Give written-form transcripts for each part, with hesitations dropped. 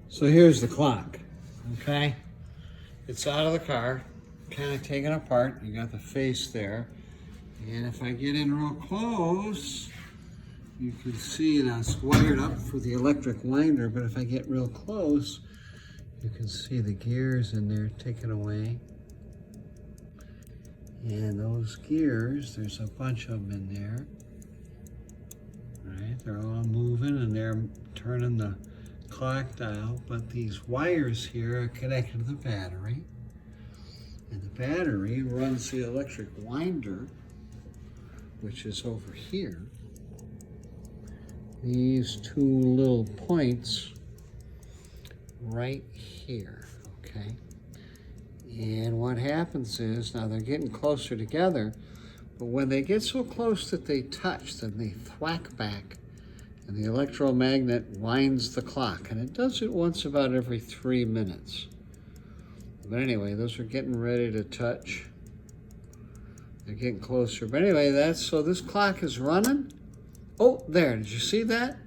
So here's the clock, okay? It's out of the car, kind of taken apart. You got the face there. And if I get in real close, you can see now it's wired up for the electric winder, but if I get real close, you can see the gears in there taken away. And those gears, there's a bunch of them in there. Right, they're all moving and they're turning the clock dial, but these wires here are connected to the battery. And the battery runs the electric winder, which is over here. These two little points right here, okay? And what happens is, now they're getting closer together, but when they get so close that they touch, then they thwack back, and the electromagnet winds the clock, and it does it once about every 3 minutes. But anyway, those are getting ready to touch. They're getting closer. But anyway, so this clock is running. Oh, there, did you see that?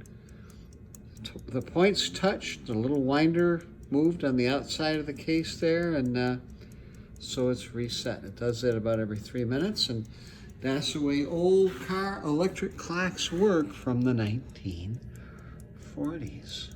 The points touched, the little winder moved on the outside of the case there, and so it's reset. It does that about every 3 minutes, and that's the way old car electric clocks work from the 1940s.